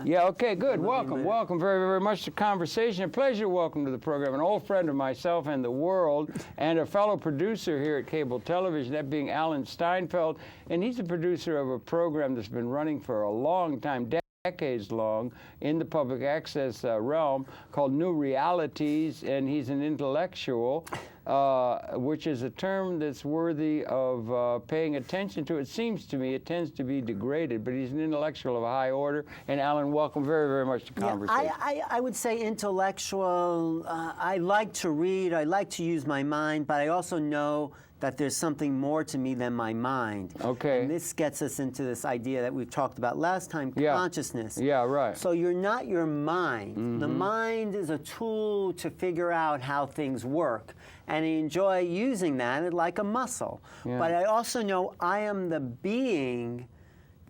Yeah, okay, good. Welcome, welcome very, very much to Conversation. A pleasure to welcome to the program an old friend of myself and the world, and a fellow producer here at cable television, that being Alan Steinfeld. And he's a producer of a program that's been running for a long time, decades long, in the public access realm, called New Realities, and he's an intellectual, which is a term that's worthy of paying attention to. It seems to me it tends to be degraded, but he's an intellectual of a high order. And Alan, welcome very, very much to Conversation. I would say intellectual. I like to read, I like to use my mind, but I also know that there's something more to me than my mind. Okay. And this gets us into this idea that we've talked about last time, consciousness. Yeah, right. So you're not your mind. Mm-hmm. The mind is a tool to figure out how things work. And I enjoy using that like a muscle. Yeah. But I also know I am the being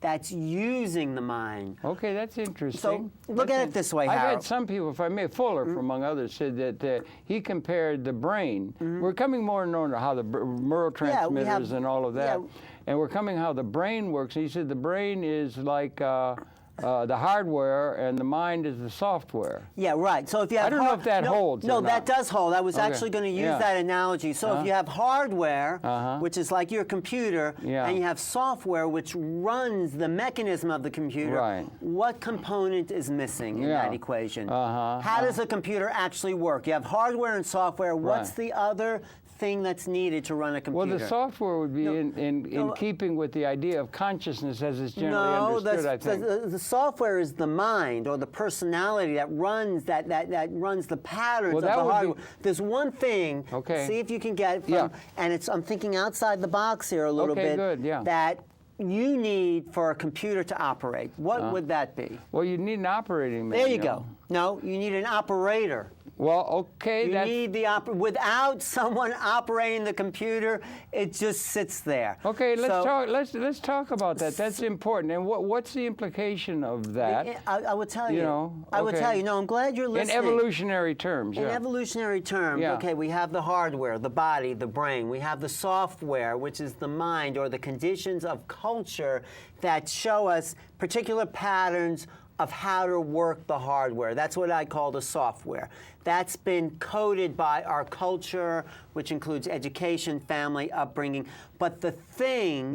that's using the mind. Okay, that's interesting. So look at it this way, Harold. I've had some people, if I may, Fuller, among others, said that he compared the brain. We're coming more and more to how the neurotransmitters and all of that. And we're coming how the brain works. And he said the brain is like the hardware and the mind is the software. Yeah, right. So if you have I don't know if that holds. No, or that not. does hold. I was actually going to use that analogy. So if you have hardware, which is like your computer, and you have software, which runs the mechanism of the computer, what component is missing in that equation? How does a computer actually work? You have hardware and software. What's the other thing that's needed to run a computer? Well, the software would be in keeping with the idea of consciousness as it's generally understood, I think. The software is the mind or the personality that runs that runs the patterns of the hardware. There's one thing. Okay. See if you can get it from, and I'm thinking outside the box here a little bit. Good, that you need for a computer to operate. What would that be? Well, you need an operating manual. There you go. No, you need an operator. Well, okay. You need the without someone operating the computer, it just sits there. Okay, let's talk about that. That's important. And what's the implication of that? I would tell you. I would tell you. No, I'm glad you're listening. In evolutionary terms. In evolutionary terms, okay, we have the hardware, the body, the brain. We have the software, which is the mind or the conditions of culture that show us particular patterns of how to work the hardware. That's what I call the software. That's been coded by our culture, which includes education, family, upbringing. But the thing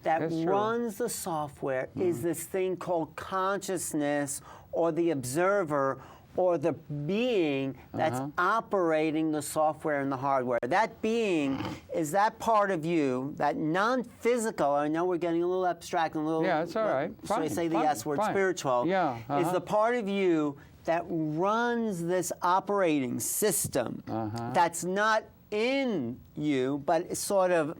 that runs the software is this thing called consciousness, or the observer, or the being that's operating the software and the hardware. That being is that part of you, that non-physical, I know we're getting a little abstract and a little... Yeah, it's all right. Should I say the S word, spiritual? Is the part of you that runs this operating system that's not in you, but it's sort of...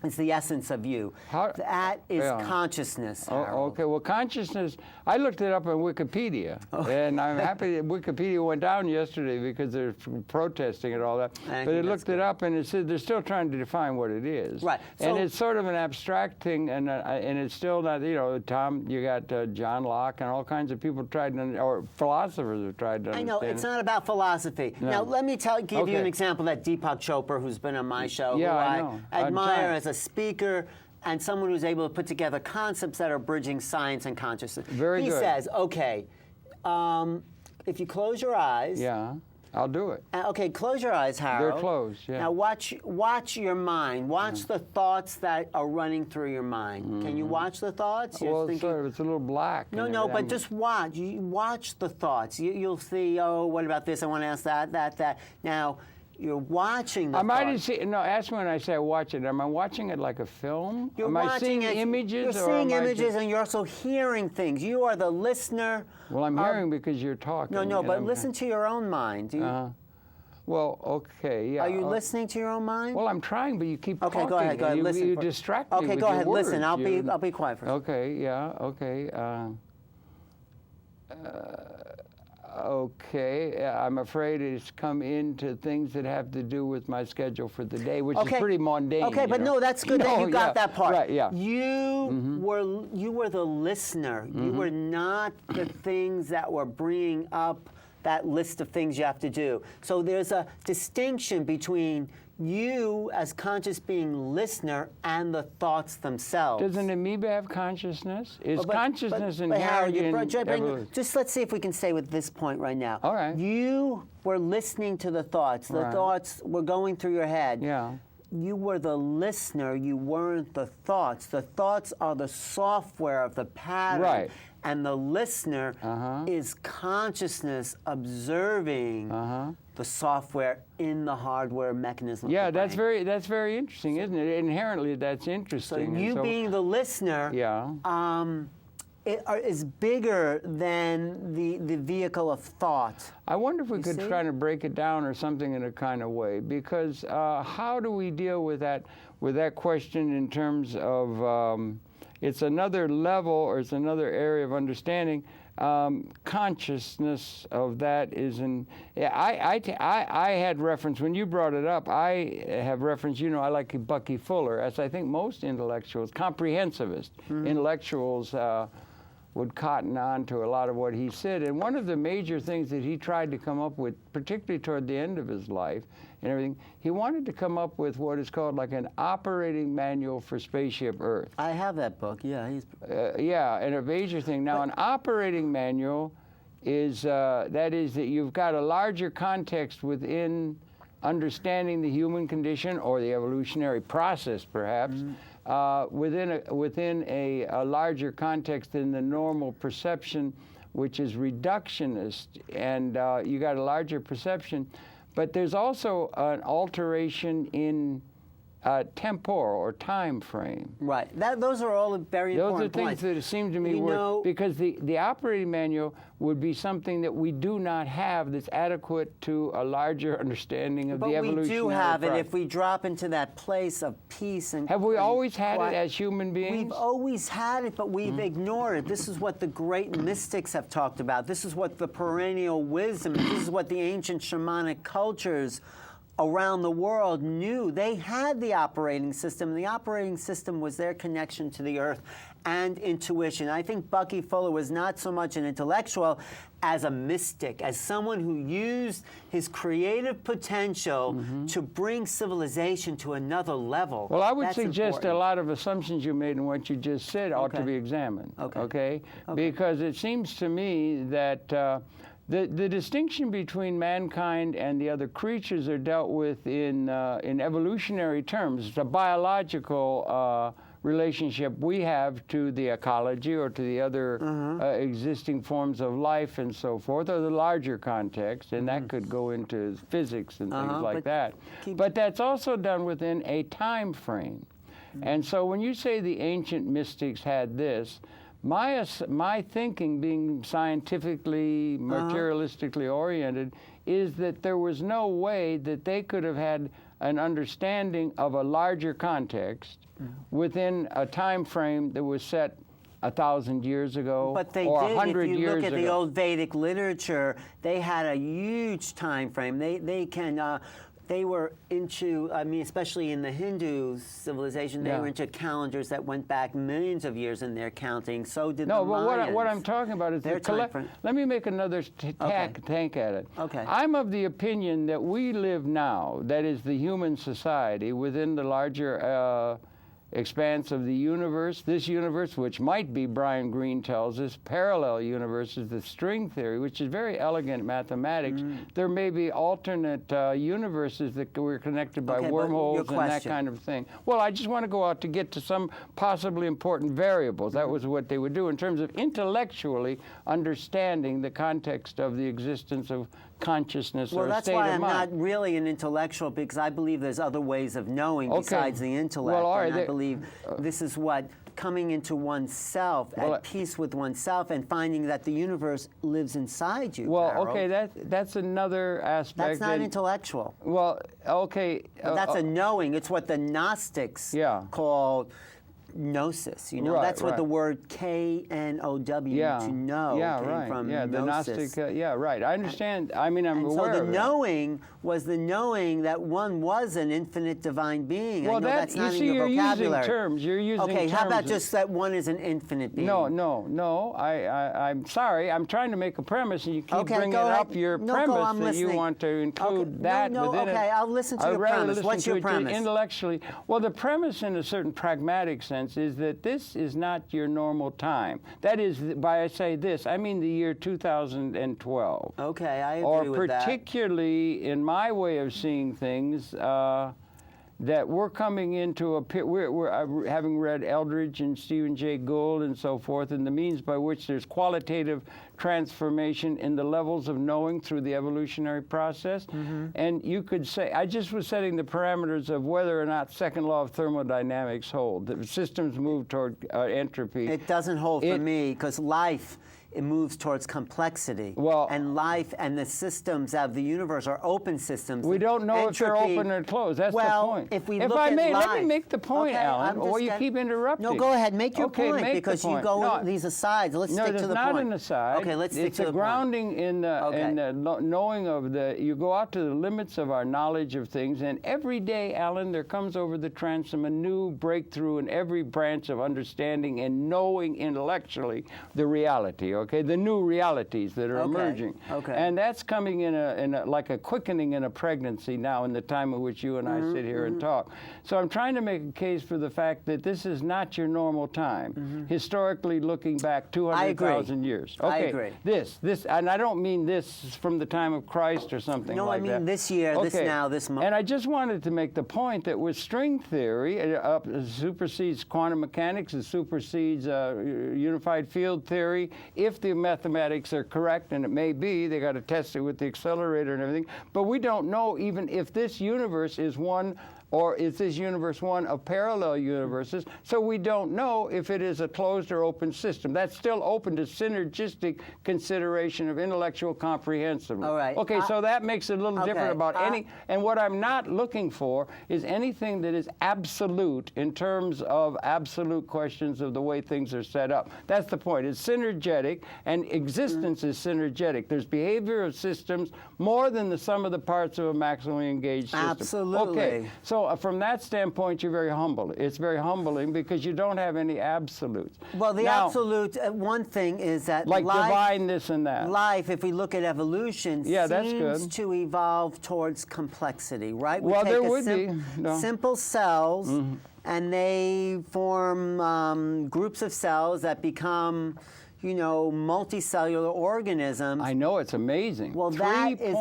It's the essence of you. That is consciousness. Okay, well, consciousness, I looked it up on Wikipedia, and I'm happy that Wikipedia went down yesterday because they're protesting and all that. But it looked it up, and it said they're still trying to define what it is. Right. And it's sort of an abstract thing, and it's still not, Tom, you got John Locke and all kinds of people tried to, or philosophers have tried to understand. I know, it's not about philosophy. No. Now, let me give you an example that Deepak Chopra, who's been on my show, who I admire as a speaker and someone who's able to put together concepts that are bridging science and consciousness. Very good. He says, okay, if you close your eyes. Yeah, I'll do it. Okay, close your eyes, Harold. They're closed, Now watch your mind. Watch the thoughts that are running through your mind. Can you watch the thoughts? Well, sort of, it's a little black. No, but just watch. You watch the thoughts. You'll see, oh, what about this? I want to ask that. Now, you're watching the thoughts. Ask me when I say watch it. Am I watching it like a film? You're seeing images? You're seeing images, and you're also hearing things. You are the listener. Well, I'm hearing because you're talking. No, but listen to your own mind. Well, okay, yeah. Are you listening to your own mind? Well, I'm trying, but you keep talking. Okay, go ahead. Listen. You distract me with Okay, go ahead. words. Listen. I'll be quiet for a second. Okay, yeah, okay. Okay, I'm afraid it's come into things that have to do with my schedule for the day, which is pretty mundane. Okay, but no, that's good that you got that part. Right, yeah. You were the listener. You were not the things that were bringing up that list of things you have to do. So there's a distinction between you as conscious being listener and the thoughts themselves. Does an amoeba have consciousness? Is But consciousness Howard, inherent in evolution? just let's see if we can stay with this point right now. All right. You were listening to the thoughts. The Right. thoughts were going through your head. Yeah. You were the listener. You weren't the thoughts. The thoughts are the software of the pattern. Right. And the listener is consciousness observing the software in the hardware mechanism. Yeah, of the brain. that's very interesting, isn't it? Inherently, that's So interesting. you being the listener, is bigger than the vehicle of thought. I wonder if we could see? try to break it down or something in a kind of way, because how do we deal with that question in terms of it's another level or it's another area of understanding. Consciousness of that is I had reference when you brought it up. I have reference. You know, I like Bucky Fuller, as I think most intellectuals, comprehensivist intellectuals, would cotton on to a lot of what he said. And one of the major things that he tried to come up with, particularly toward the end of his life and everything, he wanted to come up with what is called like an operating manual for Spaceship Earth. I have that book. Yeah, yeah, and a major thing. Now, an operating manual is that you've got a larger context within understanding the human condition or the evolutionary process, perhaps, within a larger context than the normal perception, which is reductionist, and you got a larger perception. But there's also an alteration in temporal or time frame. Right. Those are all very important points. Those are things that seem to me work, because the operating manual would be something that we do not have that's adequate to a larger understanding of the evolutionary But we do have process. it if we drop into that place of peace and have we always had quiet. it as human beings? We've always had it, but we've ignored it. This is what the great mystics have talked about. This is what the perennial wisdom, this is what the ancient shamanic cultures around the world knew. They had the operating system. The operating system was their connection to the earth and intuition. I think Bucky Fuller was not so much an intellectual as a mystic, as someone who used his creative potential to bring civilization to another level. Well, I would That's suggest important. a lot of assumptions you made and what you just said ought to be examined. Okay? Because it seems to me that the distinction between mankind and the other creatures are dealt with in evolutionary terms. It's a biological relationship we have to the ecology or to the other existing forms of life and so forth, or the larger context, and that could go into physics and things like that. But that's also done within a time frame. And so when you say the ancient mystics had this, my thinking, being scientifically, materialistically oriented, is that there was no way that they could have had an understanding of a larger context within a time frame that was set 1,000 years ago But they or did. 100 if you years look at ago. the old Vedic literature, they had a huge time frame. They were into, I mean, especially in the Hindu civilization, they were into calendars that went back millions of years in their counting. So did the Mayans. No, but what I'm talking about is Their time frame. Let me make another tank at it. Okay. I'm of the opinion that we live now, that is the human society, within the larger expanse of the universe. This universe, which might be, Brian Greene tells us, parallel universes, the string theory, which is very elegant mathematics. There may be alternate universes that we're connected by wormholes and that kind of thing. Well, I just want to go out to get to some possibly important variables. That was what they would do in terms of intellectually understanding the context of the existence of consciousness or that's state why of I'm mind. not really an intellectual, because I believe there's other ways of knowing besides the intellect. Well, all right, and I believe this is what coming into oneself, at peace with oneself, and finding that the universe lives inside you. Well, Harold. okay, that's another aspect. That's not intellectual. Well, okay. That's a knowing. It's what the Gnostics called gnosis. You know, Right, that's what right. the word K-N-O-W, to know, came from the gnosis. Gnostic, right. I understand. I mean, I'm And aware so the of it. knowing was the knowing that one was an infinite divine being. Well, I know that's you not see, in your you're vocabulary. using terms. You're using Okay, terms. how about just that one is an infinite being? No. I'm sorry. I'm trying to make a premise, and you keep Okay, bringing go ahead. up your No, premise go, I'm that you listening. want to include Okay, that no, within it. okay, I'll listen to I'd your rather premise. listen What's to your it premise? intellectually. Well, the premise in a certain pragmatic sense is that this is not your normal time. That is, by I say this, I mean the year 2012. Okay, I agree Or with that. particularly, in my way of seeing things, that we're coming into we're having read Eldridge and Stephen Jay Gould and so forth, and the means by which there's qualitative transformation in the levels of knowing through the evolutionary process. And you could say, I just was setting the parameters of whether or not second law of thermodynamics hold. The systems move toward entropy. It doesn't hold for me, because life, it moves towards complexity. Well, and life and the systems of the universe are open systems. We don't know if they're Entropy- open or closed. That's well, the point. if we if look I at may, life, let me make the point, okay, Alan, I'm just or you gonna- keep interrupting. No, go ahead, make your Okay, point, make the because you point. go No, these asides. Let's no, stick to there's the not point. an aside. Okay, let's stick it's to a the grounding in the, Okay. in the knowing of the. You go out to the limits of our knowledge of things, and every day, Alan, there comes over the transom a new breakthrough in every branch of understanding and knowing intellectually the reality. Okay, the new realities that are emerging. Okay. And that's coming in a like a quickening in a pregnancy now, in the time in which you and I sit here and talk. So I'm trying to make a case for the fact that this is not your normal time, historically looking back 200,000 years. Okay, I agree. This, and I don't mean this from the time of Christ or something No, like that. I mean this year, this now, this month. And I just wanted to make the point that with string theory, it supersedes quantum mechanics, it supersedes unified field theory, if the mathematics are correct, and it may be, they got to test it with the accelerator and everything, but we don't know even if this universe is one, or is this universe one of parallel universes? So we don't know if it is a closed or open system. That's still open to synergistic consideration of intellectual comprehensiveness. All right. Okay, so that makes it a little different Okay, about any, and what I'm not looking for is anything that is absolute in terms of absolute questions of the way things are set up. That's the point. It's synergetic, and existence is synergetic. There's behavior of systems more than the sum of the parts of a maximally engaged system. Absolutely. Okay, so from that standpoint, you're very humble. It's very humbling because you don't have any absolutes. Well, the Now, absolute one thing is that like life, divine this and that. life, if we look at evolution, Yeah, that's seems good. to evolve towards complexity, right? We Well, take there a would be. No. simple cells, and they form groups of cells that become, you know, multicellular organisms. I know, it's amazing. Well, that is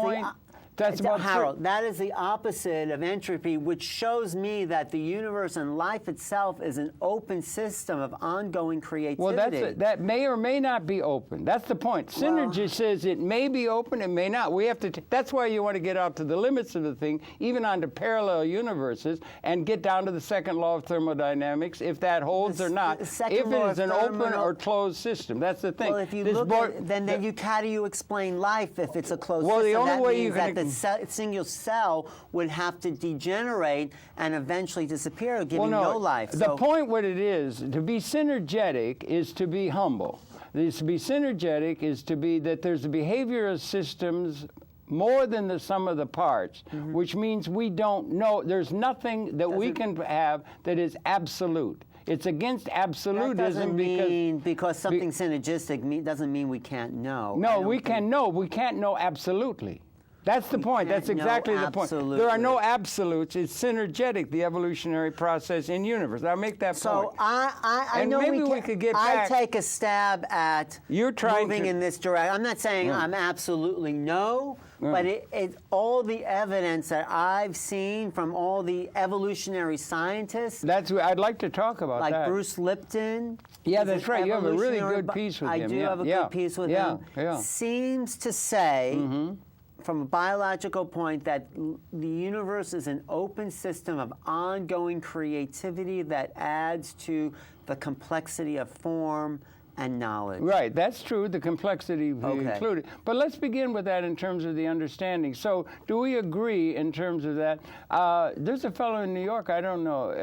That's about Harold, that is the opposite of entropy, which shows me that the universe and life itself is an open system of ongoing creativity. Well, that may or may not be open. That's the point. Synergy says it may be open, it may not. We have to. That's why you want to get out to the limits of the thing, even onto parallel universes, and get down to the second law of thermodynamics, if that holds or not. If it is an open or closed system, that's the thing. Well, if you look at then how do you explain life if it's a closed system? The only that way means you can that the single cell would have to degenerate and eventually disappear, giving no life. The point, what it is, to be synergetic is to be humble. To be synergetic is to be that there's a behavior of systems more than the sum of the parts, which means we don't know. There's nothing that we can have that is absolute. It's against absolutism. That doesn't mean because something's synergistic doesn't mean we can't know. No, we can know. We can't know absolutely. That's the point. That's exactly the point. There are no absolutes. It's synergetic, the evolutionary process in universe. I'll make that point. So I know maybe we could get back. I take a stab at moving in this direction. I'm not saying I'm absolutely no, but it's all the evidence that I've seen from all the evolutionary scientists. That's what I'd like to talk about. Like that. Bruce Lipton. Yeah, that's right. You have a really good piece with him. I do have a good piece with him. Seems to say, from a biological point, that the universe is an open system of ongoing creativity that adds to the complexity of form and knowledge. Right, that's true, the complexity included. But let's begin with that in terms of the understanding. So do we agree in terms of that? There's a fellow in New York, I don't know,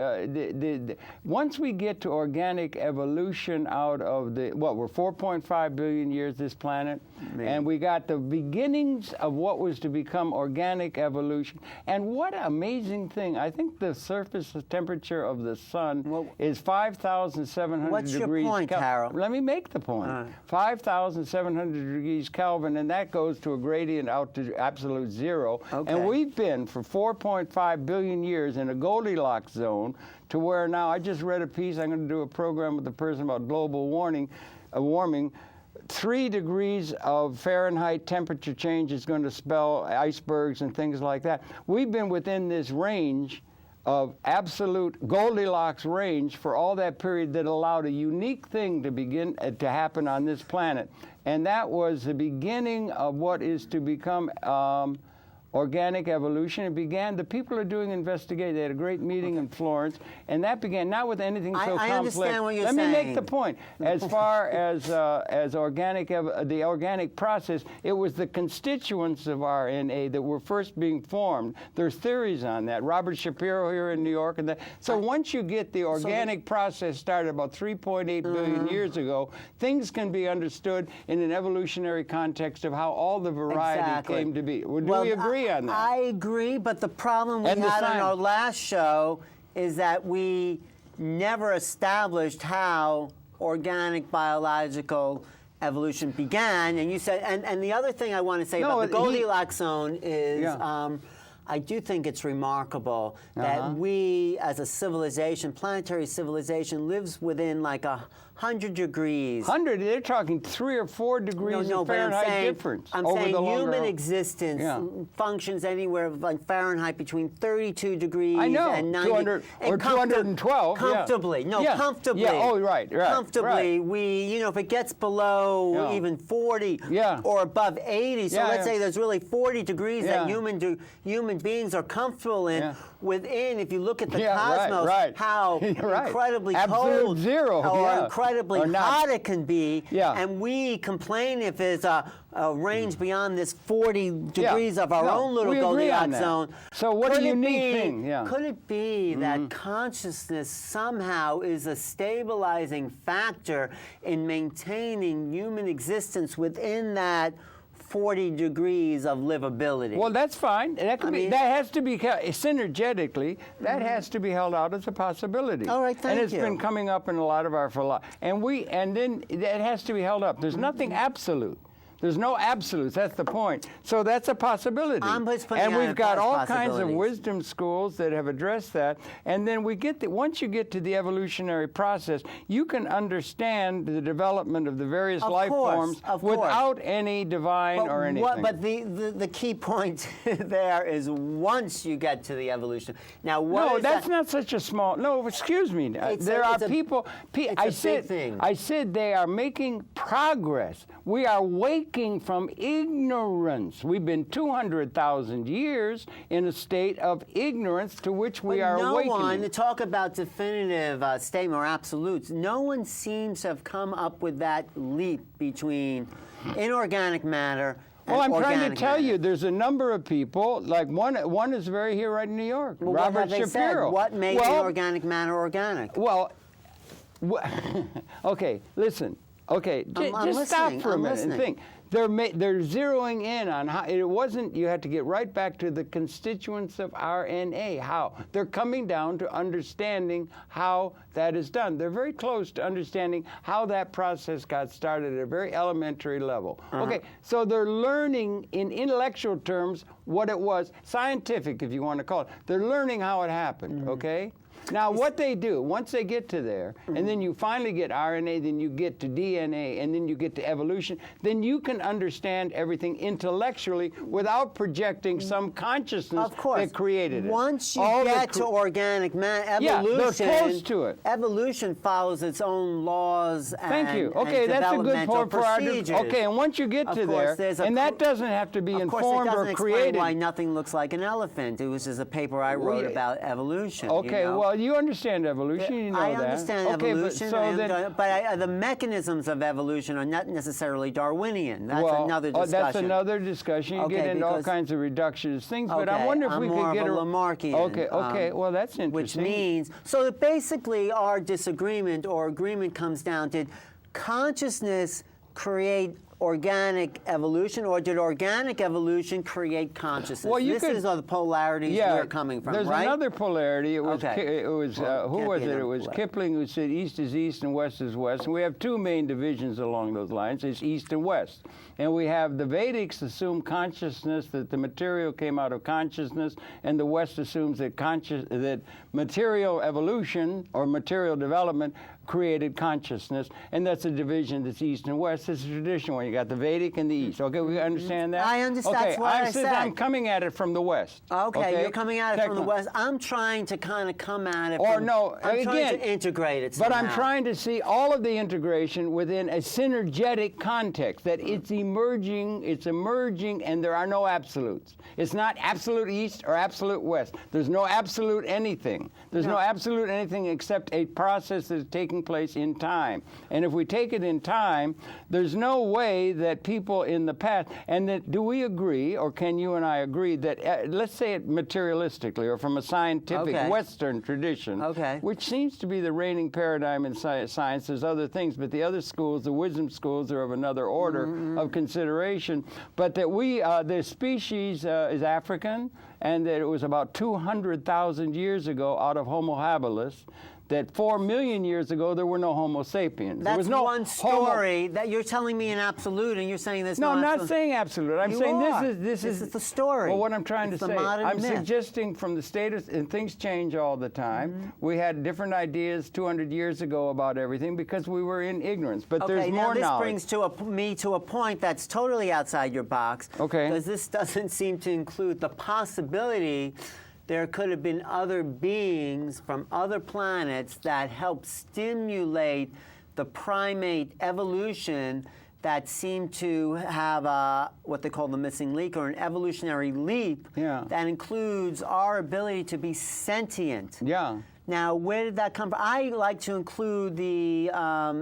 once we get to organic evolution out of we're 4.5 billion years this planet, and we got the beginnings of what was to become organic evolution. And what an amazing thing. I think the surface temperature of the sun is 5,700 What's degrees. Your point, Harold? Let me make the point. 5,700 degrees Kelvin, and that goes to a gradient out to absolute zero. Okay. And we've been for 4.5 billion years in a Goldilocks zone to where now, I just read a piece, I'm going to do a program with a person about global warming. 3 degrees of Fahrenheit temperature change is going to spell icebergs and things like that. We've been within this range of absolute Goldilocks range for all that period that allowed a unique thing to begin to happen on this planet. And that was the beginning of what is to become organic evolution. It began, the people are doing investigation. They had a great meeting in Florence, and that began not with anything so complex. I understand what you're saying. Let me make the point. As far as the organic process, it was the constituents of RNA that were first being formed. There's theories on that. Robert Shapiro here in New York, and that. So once you get the organic process started about 3.8 billion years ago, things can be understood in an evolutionary context of how all the variety came to be. Do we agree on that? I agree, but the problem we had on our last show is that we never established how organic biological evolution began. And you said, and the other thing I want to say about the Goldilocks zone is, I do think it's remarkable that we, as a civilization, planetary civilization, lives within like 100 degrees. 100? They're talking 3 or 4 degrees of Fahrenheit difference. I'm saying human existence functions anywhere like Fahrenheit between 32 degrees and 90. 200 or 212. Comfortably. No, comfortably. Yeah, oh, right. Comfortably. We, if it gets below even 40 or above 80, so let's say there's really 40 degrees that human beings are comfortable in. Within, if you look at the cosmos, how incredibly cold or incredibly hot it can be, and we complain if there's a range beyond this 40 degrees of our own little Goldilocks zone. So what a unique thing. Could it be that consciousness somehow is a stabilizing factor in maintaining human existence within that 40 degrees of livability? Well, that's fine. That could that has to be synergetically. That has to be held out as a possibility. All right, thank you. And it's been coming up in a lot of our philosophy. And then it has to be held up. There's nothing absolute. There's no absolutes. That's the point. So that's a possibility. And we've got all kinds of wisdom schools that have addressed that. And then we get once you get to the evolutionary process, you can understand the development of the various life forms without any divine or anything. But the key point there is once you get to the evolution. Now, that's not such a small. No, excuse me. There are people. I said they are making progress. We are waking from ignorance. We've been 200,000 years in a state of ignorance to which we are awakening. No one, to talk about definitive statement or absolutes, no one seems to have come up with that leap between inorganic matter and I'm organic trying to tell matter. you, there's a number of people, like one is very here right in New York, Robert Shapiro. What made inorganic matter organic? Well, okay, listen. Okay, just stop for a minute and think. They're zeroing in on how it wasn't. You had to get right back to the constituents of RNA. How they're coming down to understanding how that is done. They're very close to understanding how that process got started at a very elementary level. Okay, so they're learning in intellectual terms what it was, scientific if you want to call it. They're learning how it happened. Okay. Now, what they do, once they get to there, and then you finally get RNA, then you get to DNA, and then you get to evolution, then you can understand everything intellectually without projecting some consciousness that created it. Once you get to organic matter, evolution, they're close to it. Evolution follows its own laws Thank you. Okay, that's a good point for our. Okay, and once you get to there, and that doesn't have to be informed or created. Why nothing looks like an elephant. It was just a paper I wrote about evolution. Okay, well, you understand evolution. You know I that. understand Okay, evolution, but the mechanisms of evolution are not necessarily Darwinian. That's another discussion. That's another discussion. You get into all kinds of reductionist things, but I wonder if we could get a Lamarckian. Okay, well, that's interesting. Which means, so basically our disagreement or agreement comes down to consciousness create organic evolution, or did organic evolution create consciousness? Well, this is the polarities we're coming from, there's right? another polarity. It was, who was it? It was polarity. Kipling who said east is east and west is west. And we have two main divisions along those lines. It's east and west. And we have the Vedics assume consciousness, that the material came out of consciousness, and the West assumes that material evolution or material development created consciousness, and that's a division that's east and west. It's a traditional one. You got the Vedic and the east. Okay, we understand that? I understand. Okay, that's what I said. I'm coming at it from the west. Okay, you're coming at it from the west. I'm trying to kind of come at it I'm trying to integrate it somehow. But I'm trying to see all of the integration within a synergetic context, that it's emerging, and there are no absolutes. It's not absolute east or absolute west. There's no absolute anything. There's no absolute anything except a process that's taking place in time. And if we take it in time, there's no way that people in the past, and that, do we agree, or can you and I agree, that, let's say it materialistically, or from a scientific Western tradition, which seems to be the reigning paradigm in science, there's other things, but the other schools, the wisdom schools, are of another order of consideration, but that the species is African, and that it was about 200,000 years ago out of Homo habilis, that 4 million years ago there were no Homo sapiens. That's there was no one story that you're telling me in absolute, and you're saying there's no. I'm not saying absolute. I'm saying this is the story. Well, what I'm trying to say, I'm suggesting from the status, and things change all the time. We had different ideas 200 years ago about everything because we were in ignorance. But there's more knowledge. This brings me to a point that's totally outside your box. Okay. Because this doesn't seem to include the possibility there could have been other beings from other planets that helped stimulate the primate evolution that seemed to have what they call the missing link, or an evolutionary leap that includes our ability to be sentient. Yeah. Now, where did that come from? I like to include the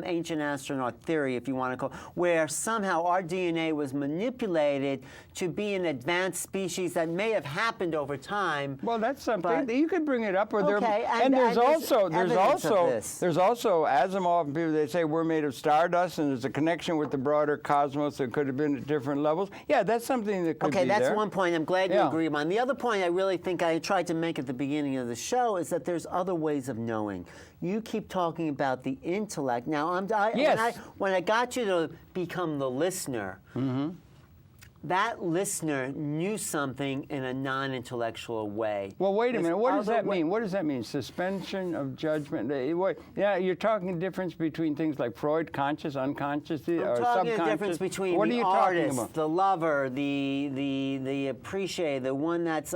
ancient astronaut theory, if you want to call it, where somehow our DNA was manipulated to be an advanced species that may have happened over time. Well, that's something you could bring it up. Or there's also Asimov and people, they say we're made of stardust, and there's a connection with the broader cosmos that could have been at different levels. Yeah, that's something that could be there. Okay, that's one point. I'm glad you agree on. The other point I really think I tried to make at the beginning of the show is that there's other ways of knowing. You keep talking about the intellect. Now, when I got you to become the listener, that listener knew something in a non-intellectual way. Well, wait a minute. What does that mean? What does that mean? Suspension of judgment? Yeah, you're talking difference between things like Freud, conscious, unconscious, or subconscious. I'm talking a difference between the artist, the lover, the appreciator, the one that's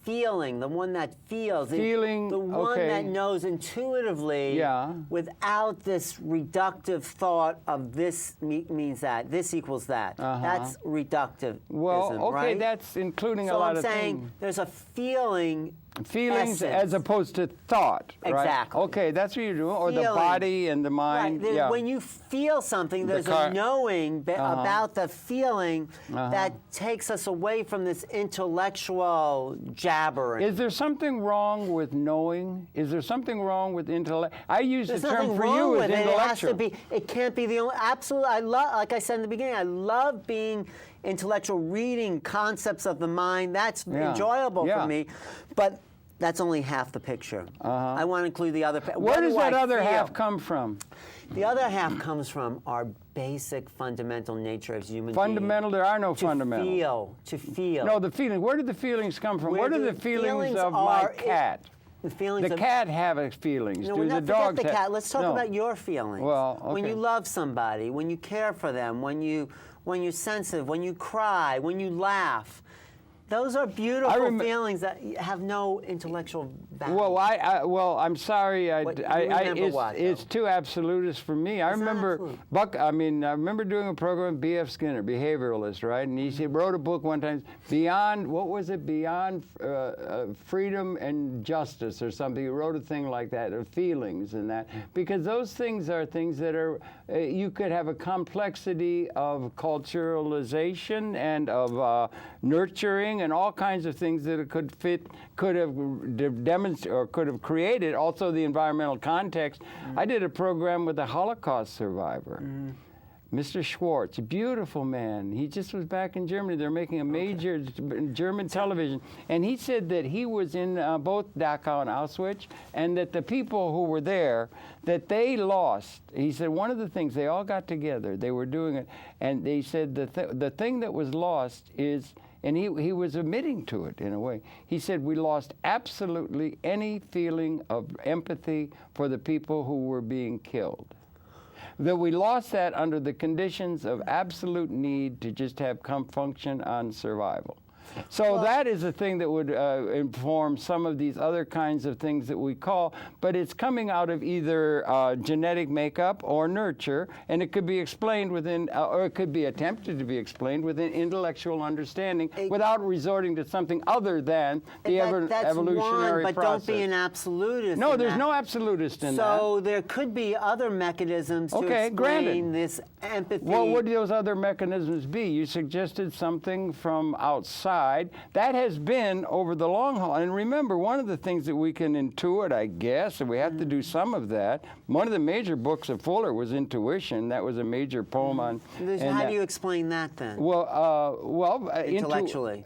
feeling, the one that feels, the one that knows intuitively without this reductive thought of this means that, this equals that. That's reductivism, right? That's including a lot of things. So I'm saying there's a feeling Feelings as opposed to thought, right? Exactly. Okay, that's what you're doing, or the body and the mind. Right. When you feel something, there's a knowing about the feeling that takes us away from this intellectual jabbering. Is there something wrong with knowing? Is there something wrong with intellect? I use the term for you as intellectual. It has to be. It can't be the only. Absolutely, I love. Like I said in the beginning, I love being intellectual, reading concepts of the mind. That's enjoyable for me, but that's only half the picture. I want to include the other. Where does that other half come from? The other half comes from our basic fundamental nature as human beings. Fundamental? There are no fundamental. To feel. No, the feelings. Where do the feelings come from? What are the feelings of my cat? The cat have feelings. No, do the dogs forget the cat. Let's talk about your feelings. Well, okay. When you love somebody, when you care for them, when you're sensitive, when you cry, when you laugh. Those are beautiful feelings that have no intellectual value. Well, I'm sorry. It's too absolutist for me. I remember I remember doing a program with B.F. Skinner, behavioralist, right? And he wrote a book one time, Beyond Freedom and Justice or something. He wrote a thing like that, of feelings and that, because those things are things that are, you could have a complexity of culturalization and of nurturing and all kinds of things that it could have demonstrated or could have created. Also, the environmental context. I did a program with a Holocaust survivor. Mr. Schwartz, a beautiful man. He just was back in Germany. They're making a major German television. And he said that he was in both Dachau and Auschwitz, and that the people who were there, that they lost. He said one of the things, they all got together. They were doing it. And they said the thing that was lost is, and he was admitting to it in a way. He said, we lost absolutely any feeling of empathy for the people who were being killed. That we lost that under the conditions of absolute need to just have function on survival. So that is a thing that would inform some of these other kinds of things that we call, but it's coming out of either genetic makeup or nurture, and it could be explained within, or it could be attempted to be explained within intellectual understanding without resorting to something other than the evolutionary but process. Don't be an absolutist. No, there's no absolutist in that. So there could be other mechanisms to explain this empathy. What would those other mechanisms be? You suggested something from outside. That has been over the long haul. And remember, one of the things that we can intuit, I guess, and we have to do some of that, one of the major books of Fuller was Intuition. That was a major poem on... How do you explain that then? Intellectually.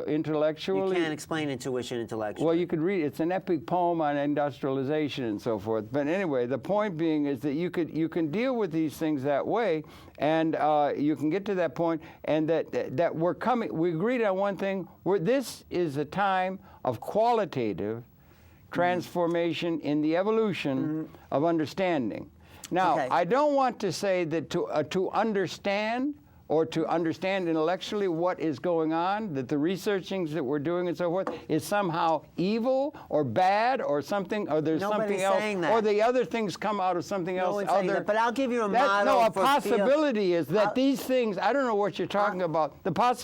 Intellectually. You can't explain intuition intellectually. Well, you could read, it's an epic poem on industrialization and so forth. But anyway, the point being is that you can deal with these things that way, and you can get to that point, and that we agreed on one thing, this is a time of qualitative transformation in the evolution of understanding. Now, I don't want to say that to understand or to understand intellectually what is going on, that the researchings that we're doing and so forth is somehow evil or bad or something, or there's something else, or the other things come out of something else. But I'll give you a model. No, a possibility is that these things, I don't know what you're talking about.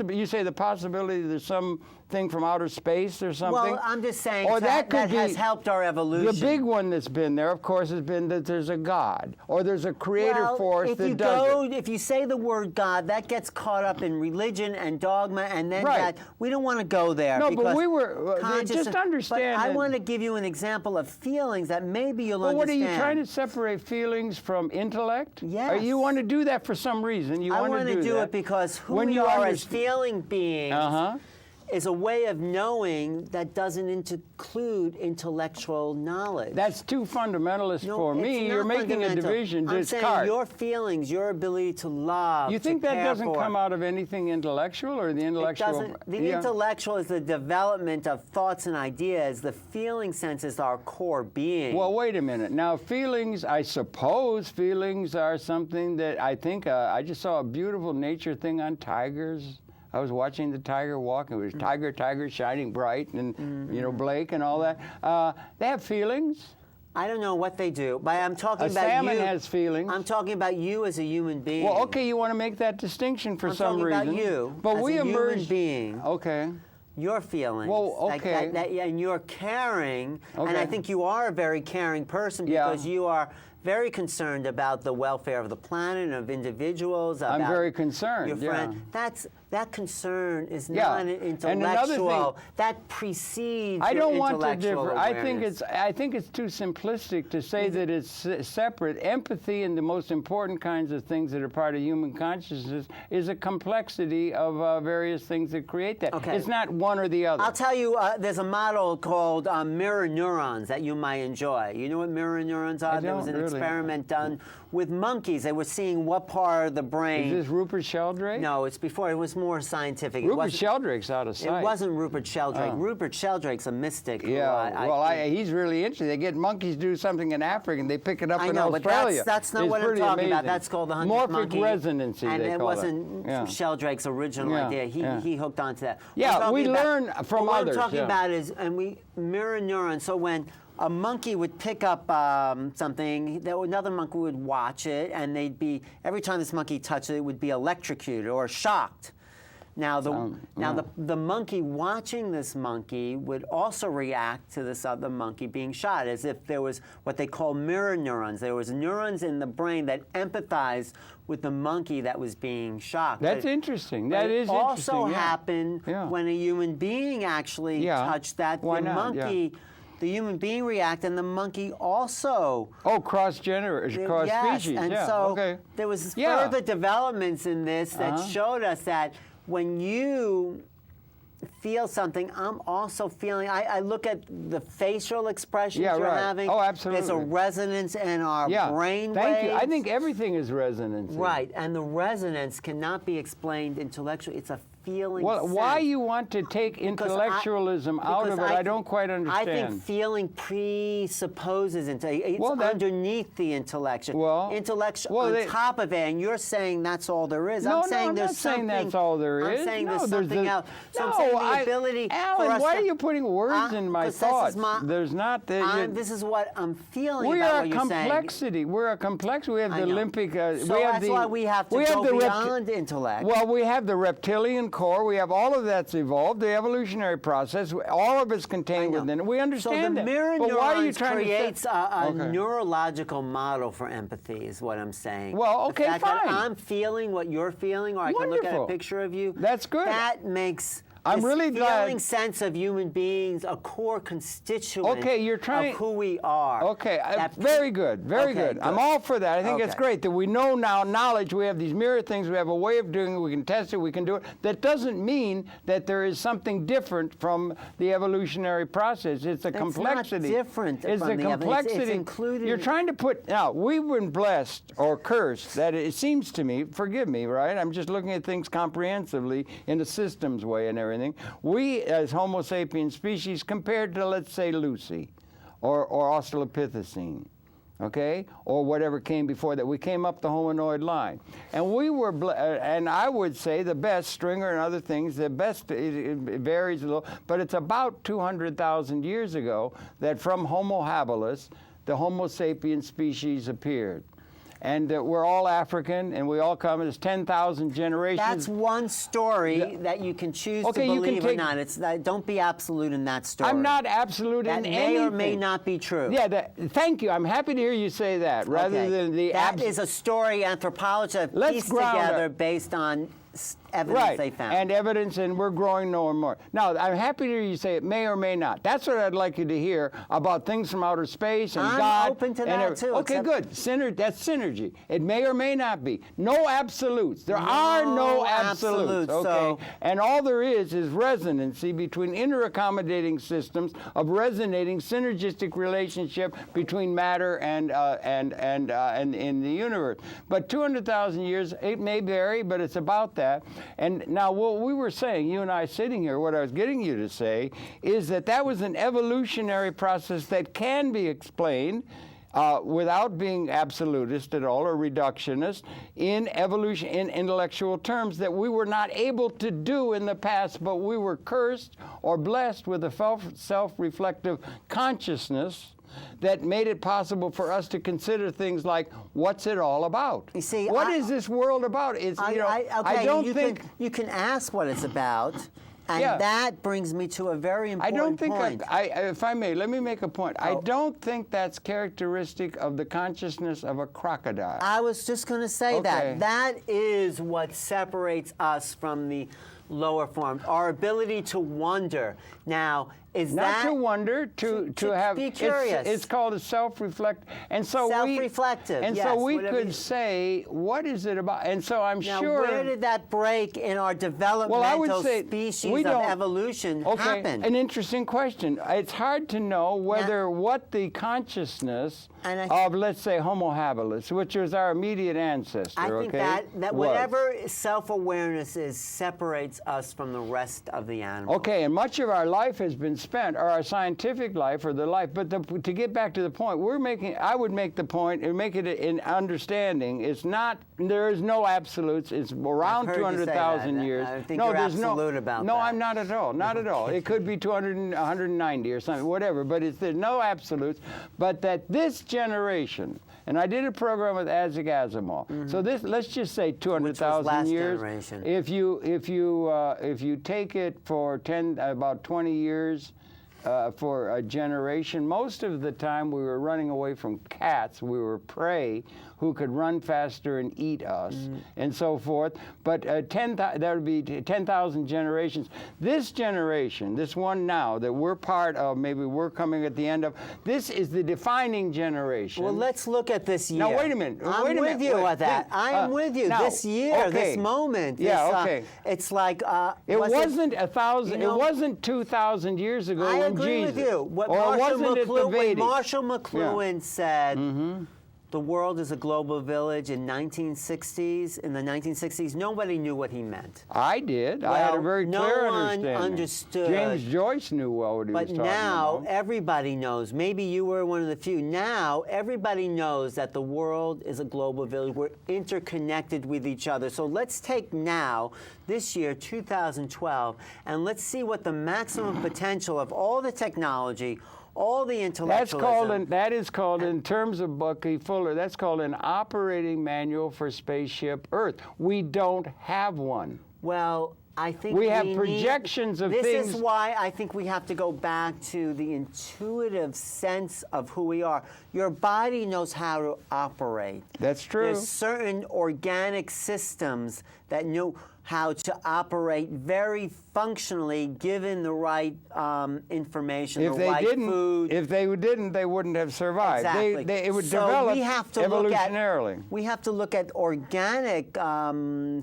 You say the possibility there's some thing from outer space or something? Well, I'm just saying or that has helped our evolution. The big one that's been there, of course, has been that there's a God, or there's a creator force that does it. If you say the word God, that gets caught up in religion and dogma, and then we don't want to go there. No, but we were, just understand. But I want to give you an example of feelings that maybe you'll understand. What are you trying to separate feelings from intellect? Yes. Or you want to do that for some reason? I want to do it because who we are as feeling beings is a way of knowing that doesn't include intellectual knowledge. That's too fundamentalist for me. You're making a division. I'm saying your feelings, your ability to love. You think that doesn't come out of anything intellectual, or the intellectual? The intellectual is the development of thoughts and ideas. The feeling sense is our core being. Well, wait a minute. Now, feelings, I suppose feelings are something that I think, I just saw a beautiful nature thing on tigers. I was watching the tiger walk. It was tiger, shining bright, and Blake and all that. They have feelings. I don't know what they do, but I'm talking about you. Salmon has feelings. I'm talking about you as a human being. Well, okay, you want to make that distinction for some reason. I'm talking about you but as we a emerge, human being. Okay. Your feelings. Well, okay. And you're caring, and I think you are a very caring person because you are very concerned about the welfare of the planet and of individuals. I'm very concerned. Your friend. That concern is not an intellectual. That precedes. I don't want to differ. I think it's too simplistic to say that it's separate. Empathy and the most important kinds of things that are part of human consciousness is a complexity of various things that create that. Okay. It's not one or the other. I'll tell you. There's a model called mirror neurons that you might enjoy. You know what mirror neurons are? There was an experiment done with monkeys. They were seeing what part of the brain. Is this Rupert Sheldrake? No, it's before. It was more scientific. Rupert Sheldrake's out of sight. It wasn't Rupert Sheldrake. Rupert Sheldrake's a mystic. Yeah, he's really interesting. They get monkeys do something in Africa and they pick it up in Australia. But that's not what I'm talking about. That's called the hunter's monkey. Morphic resonancy, and they it call wasn't Sheldrake's original idea. He hooked onto that. Yeah, we learn from others. What I'm talking about is, and we mirror neurons. So when a monkey would pick up something, another monkey would watch it, and they'd be, every time this monkey touched it, it would be electrocuted or shocked. Now, the monkey watching this monkey would also react to this other monkey being shot, as if there was what they call mirror neurons. There was neurons in the brain that empathized with the monkey that was being shocked. That's interesting. That is interesting. It also happened when a human being actually touched that. Why the not? monkey. The human being reacted, and the monkey also. Cross-species. Yes, and so there was further developments in this that showed us that when you feel something, I'm also feeling. I look at the facial expressions you're having. Oh, absolutely. There's a resonance in our brain waves. Thank you. I think everything is resonance. Right, and the resonance cannot be explained intellectually. It's a feeling. Well, sense. why you want to take intellectualism out of it, I don't quite understand. I think feeling presupposes it's underneath the intellectual. On top of it, and you're saying that's all there is. I'm saying there's something. That's all there is. I'm saying there's something else. So I'm saying the ability Alan, for us why are you putting words in my thoughts? There's not. This is what I'm feeling. We about are what you're complexity. Saying. We're a complexity. We have the Olympic. That's why we have to go beyond intellect. Well, we have the reptilian core. We have all of that's evolved. The evolutionary process. All of it's contained within it. We understand that. So the mirror neurons creates a neurological model for empathy. Is what I'm saying. Well, okay, the fact fine. That I'm feeling what you're feeling, or I can look at a picture of you. That's good. That makes. I'm really glad. Feeling sense of human beings, a core constituent of who we are. Okay, very good, very good. I'm all for that. I think it's great that we know now knowledge. We have these mirror things. We have a way of doing it. We can test it. We can do it. That doesn't mean that there is something different from the evolutionary process. It's a complexity. It's not different. It's a complexity. It's included. You're trying to put. Now, we've been blessed or cursed. That it seems to me. Forgive me, right? I'm just looking at things comprehensively in a systems way and everything. We, as Homo sapiens species, compared to, let's say, Lucy or Australopithecine, okay, or whatever came before that, we came up the hominoid line. And we were, and I would say the best, Stringer and other things, the best, it varies a little, but it's about 200,000 years ago that from Homo habilis, the Homo sapiens species appeared. And we're all African, and we all come as 10,000 generations. That's one story that you can choose to believe or not. Don't be absolute in that story. I'm not absolute in anything. That may or may not be true. Yeah, thank you. I'm happy to hear you say that, rather than the That is a story anthropologists have pieced together based on evidence they found. And evidence, and we're growing more and more. Now, I'm happy to hear you say it may or may not. That's what I'd like you to hear about things from outer space and God. I'm open to that, too. Okay, good. That's synergy. It may or may not be. No absolutes. There are no absolutes. Okay? And all there is resonancy between interaccommodating systems of resonating synergistic relationship between matter and in the universe. But 200,000 years, it may vary, but it's about that. And now what we were saying, you and I sitting here, what I was getting you to say is that was an evolutionary process that can be explained without being absolutist at all or reductionist in evolution, in intellectual terms, that we were not able to do in the past, but we were cursed or blessed with a self-reflective consciousness that made it possible for us to consider things like, what's it all about? You see, what is this world about? It's, I don't think you can ask what it's about. And that brings me to a very important point. If I may, let me make a point. I don't think that's characteristic of the consciousness of a crocodile. I was just going to say that. That is what separates us from the lower forms. Our ability to wonder. Now, is not that... to wonder, to have... be curious. It's called a self-reflect. And so self-reflective, And yes, so we whatever could say, what is it about? And so I'm now, sure... where did that break in our developmental species of evolution happen? An interesting question. It's hard to know whether what the consciousness of, let's say, Homo habilis, which was our immediate ancestor, I think that whatever self-awareness is separates us from the rest of the animals. Okay, and much of our life has been spent, or our scientific life, or the life. But to get back to the point, I would make the point, and make it in understanding. It's not. There is no absolutes. It's around 200,000 years. I think you're absolute about that. No, I'm not at all. Not at all. It could be 200, 190 or something, whatever. But there's no absolutes. But that this generation. And I did a program with Isaac Asimov. So this, let's just say 200,000 years. Generation. If you take it for about 20 years for a generation, most of the time we were running away from cats. We were prey who could run faster and eat us, and so forth. But that would be 10,000 generations. This generation, this one now that we're part of, maybe we're coming at the end of, this is the defining generation. Well, let's look at this year. Now, wait a minute. I'm with you on that. I am with you. Now, this year, this moment. Yeah, okay. It's like... it wasn't 1,000, it wasn't 2,000 years ago when Jesus... I agree with you. What Marshall McLuhan said... The world is a global village in 1960s. In the 1960s, nobody knew what he meant. I did. I had a very clear understanding. No one understood. James Joyce knew well what he was talking about. But now everybody knows. Maybe you were one of the few. Now everybody knows that the world is a global village. We're interconnected with each other. So let's take now, this year, 2012, and let's see what the maximum potential of all the technology, all the intellectualism. That is called, in terms of Bucky Fuller, that's called an operating manual for spaceship Earth. We don't have one. Well, I think we have projections of things. This is why I think we have to go back to the intuitive sense of who we are. Your body knows how to operate. That's true. There's certain organic systems that know how to operate very functionally, given the right information, the right food. If they didn't, they wouldn't have survived. Exactly. It would develop evolutionarily. We have to look at organic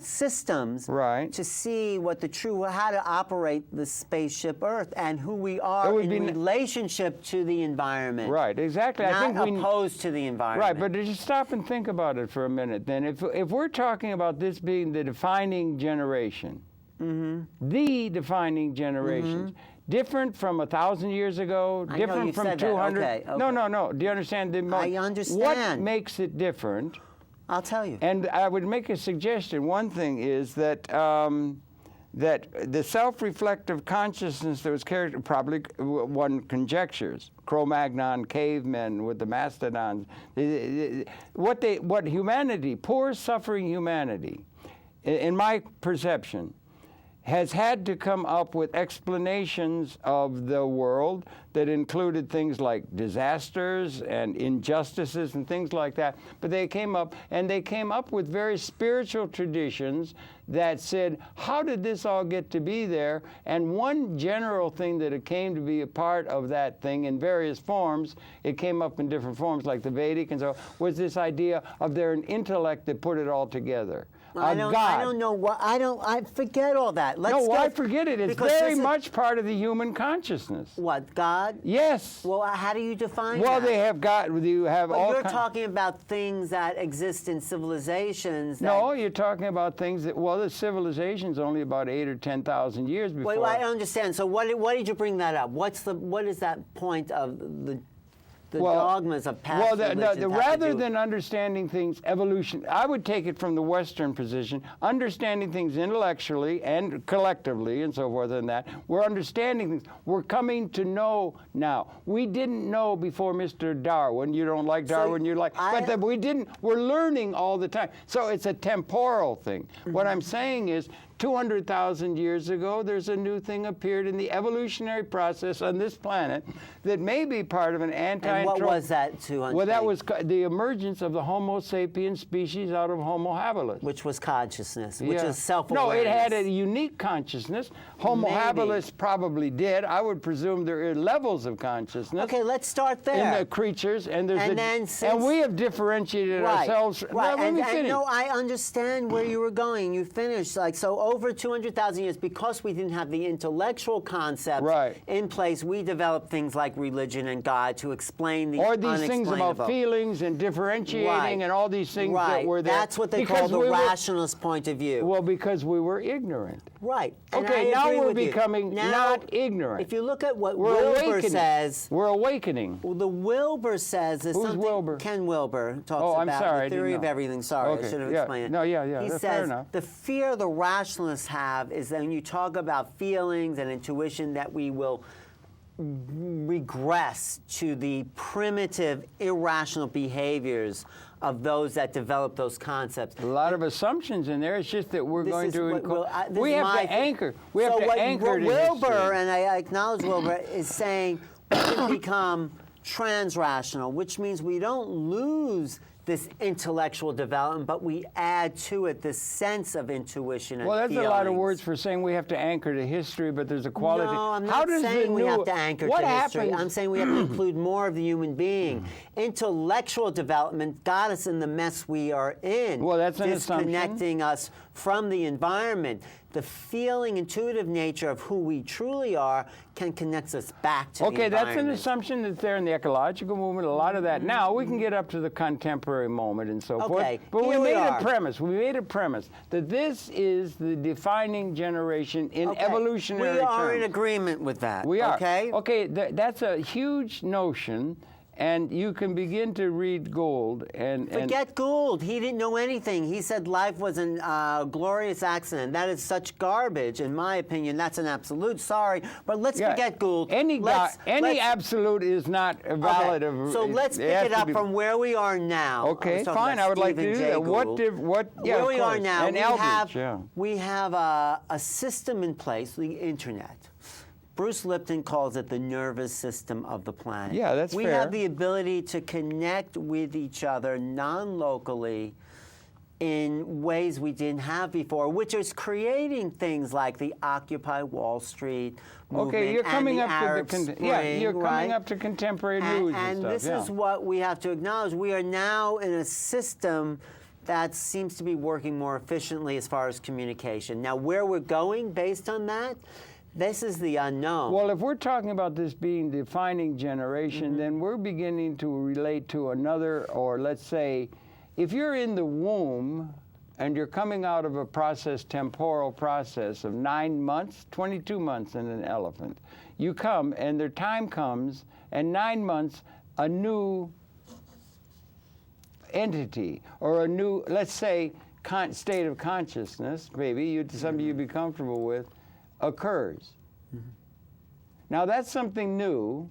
systems to see what how to operate the spaceship Earth and who we are in relationship to the environment. Right, exactly. Not opposed to the environment. Right, but just stop and think about it for a minute then. If we're talking about this being the defining generation, the defining generation, different from 1,000 years ago, different from 200. Okay. No. Do you understand? I understand. What makes it different? I'll tell you. And I would make a suggestion. One thing is that that the self-reflective consciousness that was carried, probably one conjectures, Cro-Magnon cavemen with the mastodons, what humanity, poor suffering humanity, in my perception, has had to come up with explanations of the world that included things like disasters and injustices and things like that. But they came up with very spiritual traditions that said, how did this all get to be there? And one general thing that it came to be a part of that thing in various forms, it came up in different forms, like the Vedic and so, was this idea of an intellect that put it all together. I don't know what. I forget all that. Why forget it? It's very much part of the human consciousness. What, God? Yes. Well, how do you define that? Well, they have God. You have all. You're talking about things that exist in civilizations. No, you're talking about things that. Well, the civilization's only about 8,000 or 10,000 years before. Well, I understand. So, why did you bring that up? What is that point of the dogmas of past religions? Rather than understanding things evolution, I would take it from the Western position, understanding things intellectually and collectively and so forth and that. We're understanding things. We're coming to know now. We didn't know before Mr. Darwin. You don't like Darwin, we didn't. We're learning all the time. So it's a temporal thing. What I'm saying is, 200,000 years ago, there's a new thing appeared in the evolutionary process on this planet that may be part of an anti-entropic. And what was that 200? Well, that was the emergence of the Homo sapiens species out of Homo habilis. Which was consciousness, which is self-awareness. No, it had a unique consciousness. Homo habilis probably did. I would presume there are levels of consciousness. Okay, let's start there. In the creatures, and there's and we have differentiated ourselves. Right, Let me finish. no, I understand where you were going. You finished, like, so over 200,000 years, because we didn't have the intellectual concepts in place, we developed things like religion and God to explain the unexplainable. Or these things about feelings and differentiating and all these things that were there. That's what they call the rationalist point of view. Well, because we were ignorant. Right. Okay, now we're becoming not ignorant. If you look at what Wilbur says... We're awakening. Well, the Wilbur says is something... Wilbur? Ken Wilbur talks about the theory of everything. Sorry, I should have explained it. No, yeah. He says the fear the rationalists have is that when you talk about feelings and intuition that we will regress to the primitive, irrational behaviors of those that develop those concepts. A lot of assumptions in there. It's just that we're going to... we have to anchor. We have to anchor it in Wilbur, and I acknowledge Wilbur, is saying we can become trans-rational, which means we don't lose this intellectual development, but we add to it this sense of intuition and Well, that's feelings. a lot of words for saying we have to anchor to history, but there's a quality. No, I'm not saying we have to anchor to history. I'm saying we have to include more of the human being. Intellectual development got us in the mess we are in. Well, that's an assumption. Disconnecting us from the environment. The feeling, intuitive nature of who we truly are can connect us back to the environment. Okay, that's an assumption that's there in the ecological movement, a lot of that. Now, we can get up to the contemporary moment and so forth. But we made a premise. We made a premise that this is the defining generation in evolutionary terms. We are in agreement with that. We are. Okay? Okay, that's a huge notion. And you can begin to read Gould and... Forget Gould. He didn't know anything. He said life was a glorious accident. That is such garbage, in my opinion. That's an absolute. Sorry. But let's forget Gould. Any absolute is not valid. Okay. So let's pick it up from where we are now. Okay, fine. I would like to do that. Where we are now, we have a system in place, the Internet. Bruce Lipton calls it the nervous system of the planet. Yeah, that's fair. We have the ability to connect with each other non-locally in ways we didn't have before, which is creating things like the Occupy Wall Street movement. Okay, you're coming and the up Arab to Spring, you're coming up to contemporary news and stuff. And this is what we have to acknowledge. We are now in a system that seems to be working more efficiently as far as communication. Now, where we're going based on that, this is the unknown. Well, if we're talking about this being the defining generation, then we're beginning to relate to another, or let's say, if you're in the womb and you're coming out of a temporal process of 9 months, 22 months in an elephant, you come and their time comes, and 9 months, a new entity, or a new, let's say, state of consciousness, maybe, something you'd be comfortable with, occurs. Now that's something new,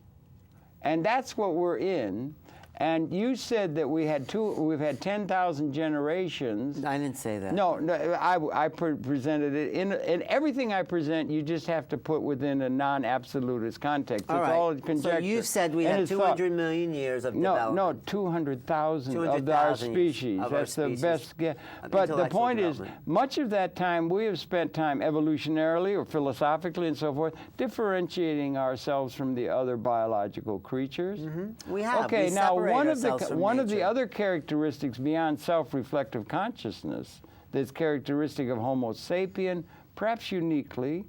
and that's what we're in. And you said that we've had 10,000 generations. I didn't say that. No, I presented it. In everything I present, you just have to put within a non-absolutist context. All it's right. all conjecture. So you said we have 200 million years of development. No, 200,000 of our species. That's the best guess. But the point is, much of that time, we have spent time evolutionarily or philosophically and so forth, differentiating ourselves from the other biological creatures. We have. Okay, now, one of the nature. other characteristics beyond self-reflective consciousness that's characteristic of Homo sapien, perhaps uniquely,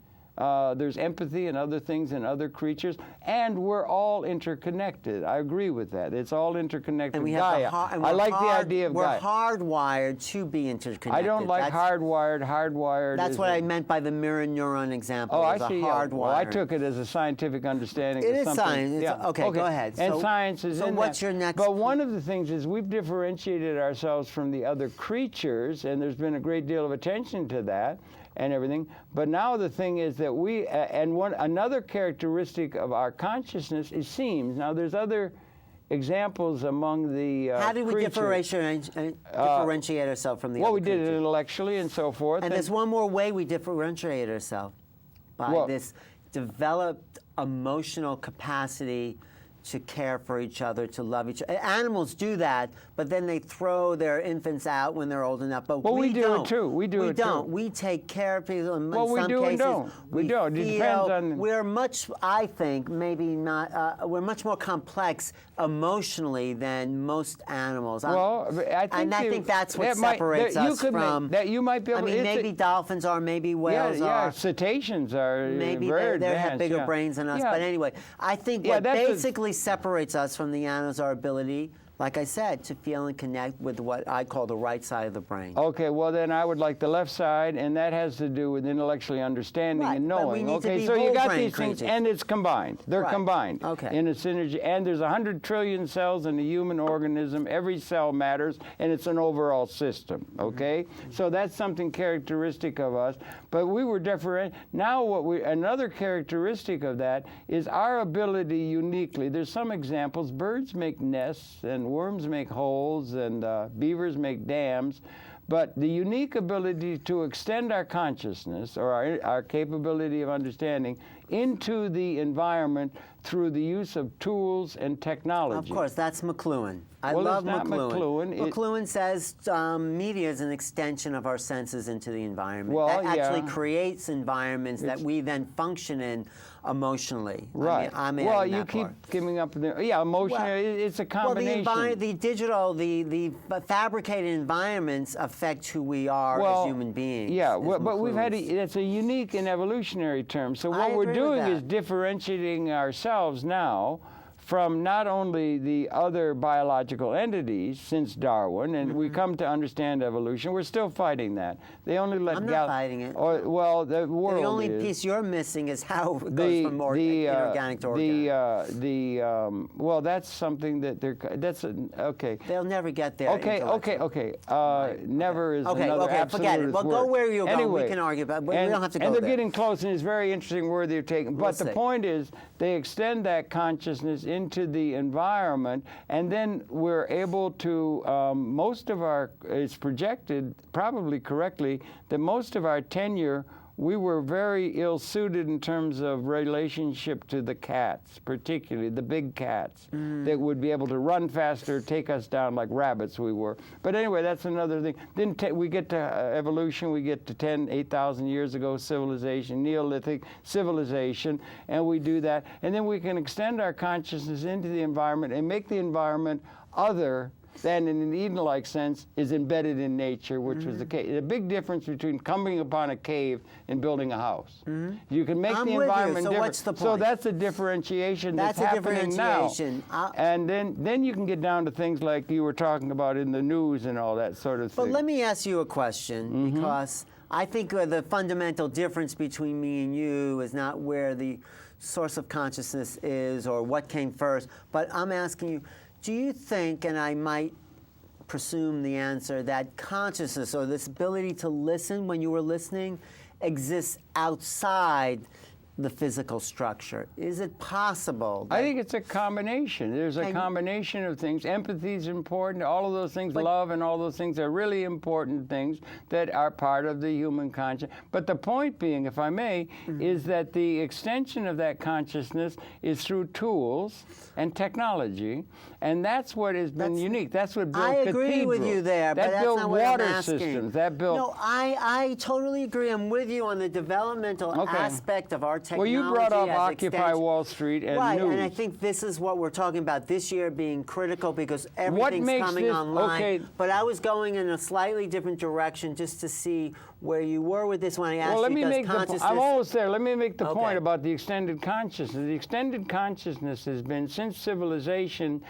there's empathy and other things in other creatures, and we're all interconnected. I agree with that. It's all interconnected. And we Gaia. I like the idea of Gaia. We're hardwired to be interconnected. I don't like hardwired. Hardwired. That's what I meant by the mirror neuron example. Oh, I see. Hardwired. Well, I took it as a scientific understanding. It is something. science. Okay, go ahead. And science is in what's that. your next? But one of the things is we've differentiated ourselves from the other creatures, and there's been a great deal of attention to that and everything. But now the thing is that another characteristic of our consciousness, it seems, now there's other examples among the How did we creatures. differentiate ourselves from the Well, other we did it creatures? intellectually and so forth. And there's one more way we differentiate ourselves, by this developed emotional capacity to care for each other, to love each other. Animals do that, but then they throw their infants out when they're old enough. But Well, we do don't. it too. We do it don't. too. We take care of people in Well, we some do and cases. don't. We don't. It depends on- We're much, I think, maybe not, we're much more complex emotionally than most animals. Well, I think that's what that might- separates that you us could make- from... that you might be able- I mean, it's a- maybe dolphins are, maybe whales yeah, are. cetaceans are Maybe very they have advanced, bigger yeah. brains than us. Yeah. But anyway, I think Yeah, what that's a- basically separates us from the animals is our ability, like I said, to feel and connect with what I call the right side of the brain. Okay, well then I would like the left side, and that has to do with intellectually understanding Right, and but we knowing. need to Okay, be so you whole got brain these things, creatures. and it's combined. They're Right. combined Okay. in a synergy, and there's 100 trillion cells in the human organism. Every cell matters, and it's an overall system. Okay, so that's something characteristic of us. But we were different. Now, another characteristic of that is our ability uniquely. There's some examples. Birds make nests, and worms make holes, and beavers make dams. But the unique ability to extend our consciousness, or our capability of understanding, into the environment through the use of tools and technology. Of course, that's McLuhan. I Well, love it's not McLuhan. McLuhan says media is an extension of our senses into the environment. Well, that actually yeah. creates environments that we then function in emotionally. Right. I'm well, adding you that keep part. giving up. Emotionally, it's a combination. Well, the digital, the fabricated environments affect who we are as human beings. Yeah, is but we've had McLuhan's. it's a unique and evolutionary term. So I what we're agree with doing that. is differentiating ourselves now from not only the other biological entities since Darwin, and we come to understand evolution. We're still fighting that. They only let I'm not fighting it. Well, the world The only is. piece you're missing is how it goes from inorganic to organic. Well, that's something that okay. They'll never get there. Okay. Never is another absolute forget it. Well, word. go where you're going. Anyway, We can argue about it, but we don't have to go And they're there. getting close, and it's very interesting, worthy of taking. But the see. point is, they extend that consciousness into the environment, and then we're able to, it's projected, probably correctly, that most of our tenure, we were very ill-suited in terms of relationship to the cats, particularly the big cats, that would be able to run faster, take us down like rabbits we were. But anyway, that's another thing. Then we get to evolution, we get to 8,000 years ago, civilization, Neolithic civilization, and we do that. And then we can extend our consciousness into the environment and make the environment other than in an Eden-like sense is embedded in nature, which was the case. The big difference between coming upon a cave and building a house. You can make I'm the with you. environment So different. what's the So point? that's a differentiation that's That's a happening now. differentiation. And then you can get down to things like you were talking about in the news and all that sort of thing. But let me ask you a question, because I think the fundamental difference between me and you is not where the source of consciousness is or what came first, but I'm asking you, do you think, and I might presume the answer, that consciousness or this ability to listen when you were listening exists outside the physical structure? Is it possible? I think it's a combination. There's a combination of things. Empathy is important. All of those things, love and all those things are really important things that are part of the human conscience. But the point being, if I may, is that the extension of that consciousness is through tools and technology, and that's what has been unique. That's what built I agree cathedrals. with you there, that but that's built not what I'm water asking. systems. That built. No, I totally agree. I'm with you on the developmental aspect of our technology. Well, you brought up as Occupy extension. Wall Street and right, news. and I think this is what we're talking about this year being critical because What everything's makes coming this- online. okay. But I was going in a slightly different direction just to see where you were with this when I asked Well, let you, me does make the consciousness... I'm almost there. Let me make the Okay. point about the extended consciousness. The extended consciousness has been, since civilization,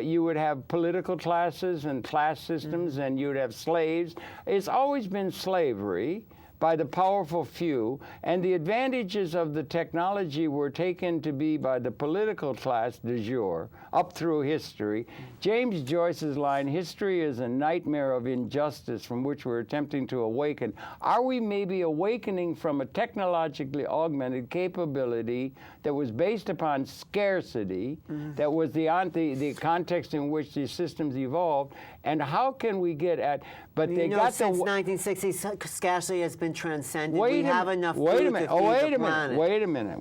you would have political classes and class systems, and you would have slaves. It's always been slavery. by the powerful few, and the advantages of the technology were taken to be by the political class du jour, up through history. James Joyce's line, history is a nightmare of injustice from which we're attempting to awaken. Are we maybe awakening from a technologically augmented capability that was based upon scarcity, that was the context in which these systems evolved, and how can we get at, but they got since 1960, scarcity has been transcended. We have enough food wait a minute. to feed Wait the a minute. planet.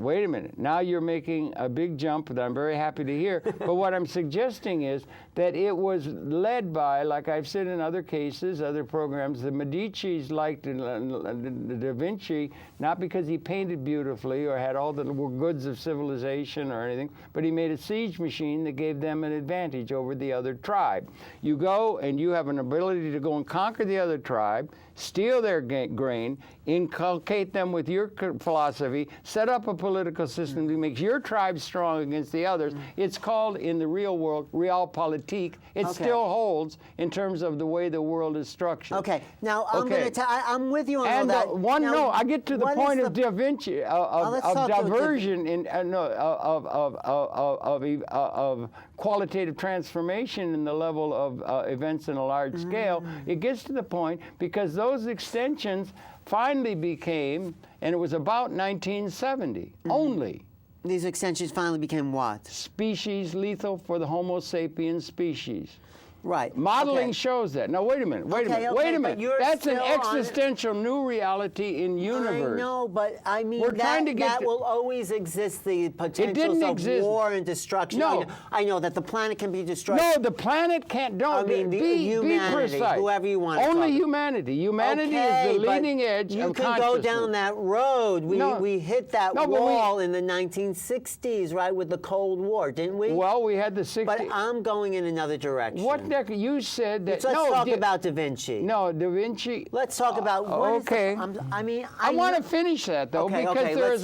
Wait a minute. Now you're making a big jump that I'm very happy to hear. But what I'm suggesting is that it was led by, like I've said in other cases, other programs, the Medicis liked Da Vinci, not because he painted beautifully or had all the goods of civilization or anything, but he made a siege machine that gave them an advantage over the other tribe. You go and you have an ability to go and conquer the other tribe, steal their grain, inculcate them with your philosophy, set up a political system that makes your tribe strong against the others. It's called, in the real world, realpolitik. It still holds in terms of the way the world is structured. Okay, now I'm with you on all that. No, I get to the point of Da Vinci, of diversion, of qualitative transformation in the level of events in a large scale. It gets to the point because those extensions finally became, and it was about 1970 only. These extensions finally became what? Species lethal for the Homo sapiens species. Right. Modeling shows that. Now, wait a minute. Wait a minute. That's an existential new reality in universe. I know, but I mean, We're trying to get that will always exist, the potentials of war and destruction. No. I know that the planet can be destroyed. No, the planet can't. No, I mean, be precise. Whoever you want to Only call it. humanity. Humanity is the leading edge of consciousness. You can go down that road. We hit that wall in the 1960s, right, with the Cold War, didn't we? Well, we had the 60s. But I'm going in another direction. You said that. Let's talk about Da Vinci. No, Da Vinci. Let's talk about what I want to finish that though, because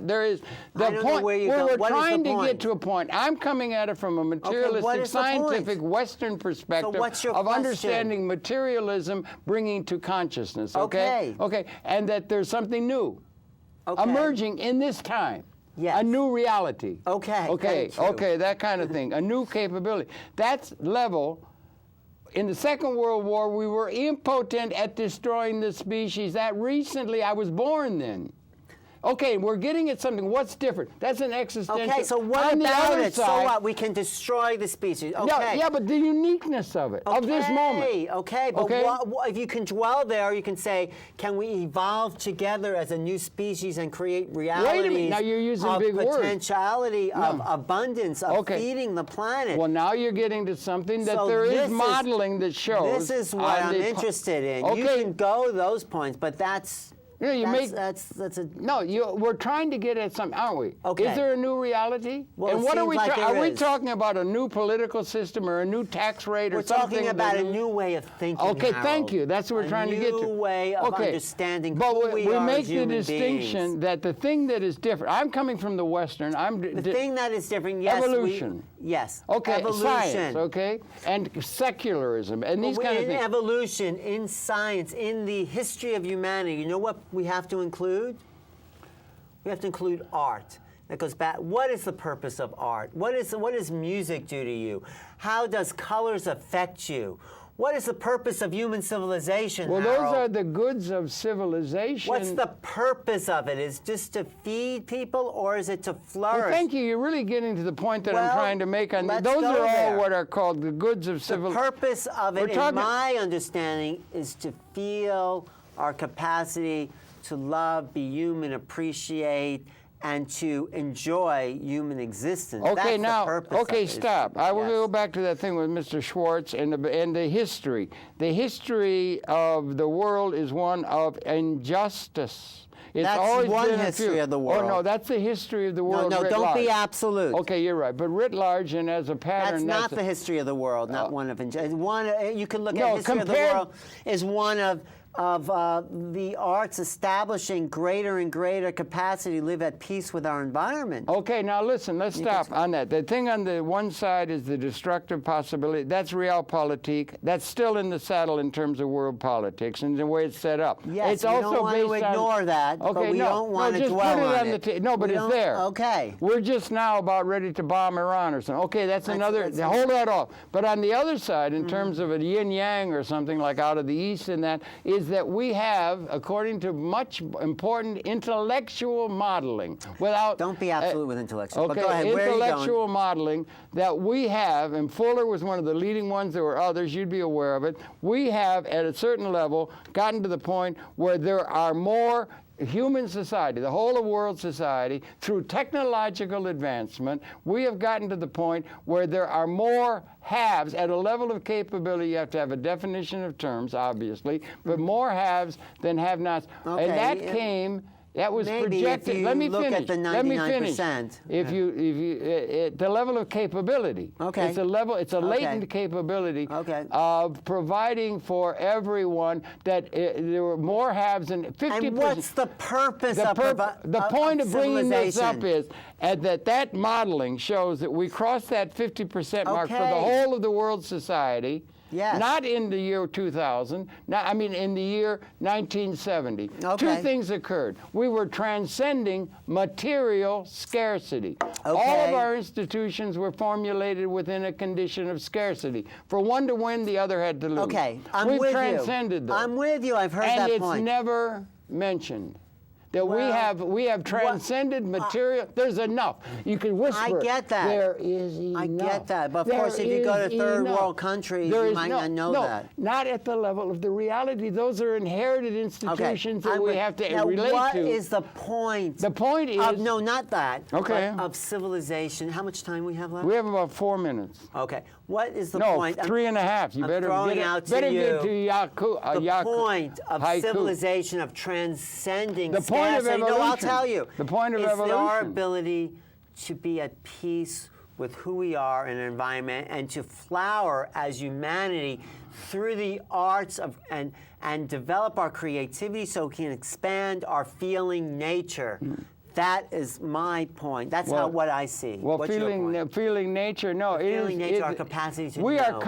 there is the point. We're trying to get to a point. I'm coming at it from a materialistic, scientific, Western perspective of understanding materialism bringing to consciousness. Okay. And that there's something new emerging in this time. Yes. A new reality. Okay, that kind of thing. A new capability. That's level. In the Second World War, we were impotent at destroying the species. That recently, I was born then. Okay, we're getting at something. What's different? That's an existential. Okay, so what about it? So what? We can destroy the species. Okay. No, yeah, but the uniqueness of it, of this moment. Okay, but if you can dwell there, you can say, can we evolve together as a new species and create realities? Wait a minute, now you're using big words. Potentiality, of abundance, of feeding the planet. Well, now you're getting to something that there is modeling that shows. This is what I'm interested in. Okay. You can go those points, but that's... we're trying to get at something, aren't we? Okay. Is there a new reality? Well, and what are we? are we talking about a new political system or a new tax rate or something? We're talking about a new way of thinking. Okay, thank you. That's what we're trying to get to. A new way of understanding who we are make as human the distinction beings. that the thing that is different. I'm coming from the Western. The thing that is different. Yes. Evolution. Yes. Okay. Evolution. Science. Okay. And secularism and these kind of things. In evolution, in science, in the history of humanity, you know what we have to include? We have to include art. That goes back. What is the purpose of art? What does music do to you? How does colors affect you? What is the purpose of human civilization, Well, Harold? those are the goods of civilization. What's the purpose of it? Is it just to feed people, or is it to flourish? Well, thank you. You're really getting to the point that I'm trying to make. On those are all what are called the goods of civilization. The purpose of it, in my understanding, is to feel our capacity to love, be human, appreciate, and to enjoy human existence. Okay, That's the purpose of it. Stop. I will go back to that thing with Mr. Schwartz and the history. The history of the world is one of injustice. That's always one history of the world. Oh, no, that's the history of the world. No, don't be absolute. Okay, you're right. But writ large and as a pattern. That's not the history of the world, not one of injustice. You can look at history of the world as one of the arts establishing greater and greater capacity to live at peace with our environment. Okay, now listen, let's stop on that. The thing on the one side is the destructive possibility. That's realpolitik. That's still in the saddle in terms of world politics and the way it's set up. Yes, it's we also don't want to ignore that, okay, but we don't want to dwell on it. No, but it's there. Okay. We're just now about ready to bomb Iran or something. Okay, that's another, hold that off. But on the other side, in terms of a yin-yang or something like out of the East and that, is that we have, according to much important intellectual modeling, without... Don't be absolute with intellectual, okay, but go ahead. Where are you going? Intellectual modeling that we have, and Fuller was one of the leading ones, there were others, you'd be aware of it, we have, at a certain level, gotten to the point where there are more human society, the whole of world society, through technological advancement, we have gotten to the point where there are more haves at a level of capability. You have to have a definition of terms, obviously, but more haves than have-nots. Okay. And that came... That was maybe projected. If you Let me look finish. at the 99%. Let me finish. The level of capability. Okay. It's a level. It's a latent capability of providing for everyone that there were more haves than 50%. And what's the purpose of the point of bringing this up civilization? is that modeling shows that we crossed that 50% mark for the whole of the world society. Yes. Not in the year 2000, in the year 1970. Okay. Two things occurred. We were transcending material scarcity. Okay. All of our institutions were formulated within a condition of scarcity. For one to win, the other had to lose. Okay, I'm We've with transcended you. those. I'm with you. I've heard and that it's point. never mentioned. That Well, we have transcended material. There's enough. You can whisper. I get that. There is enough. I get that. But of course, if you go to third world countries, you might not know that. Not at the level of the reality. Those are inherited institutions that we have to relate to. What is the point? The point is... no, not that. Okay. But of civilization. How much time we have left? We have about 4 minutes. Okay. What is the point? No, 3.5. You better get to the point of haiku. Civilization, of transcending the point scarcity. of evolution. No, I'll tell you. The point of it's evolution. Our ability to be at peace with who we are in an environment and to flower as humanity through the arts and develop our creativity so we can expand our feeling nature. That is my point. That's what I see. Well, What's feeling nature, no. Feeling nature, our capacity to we know.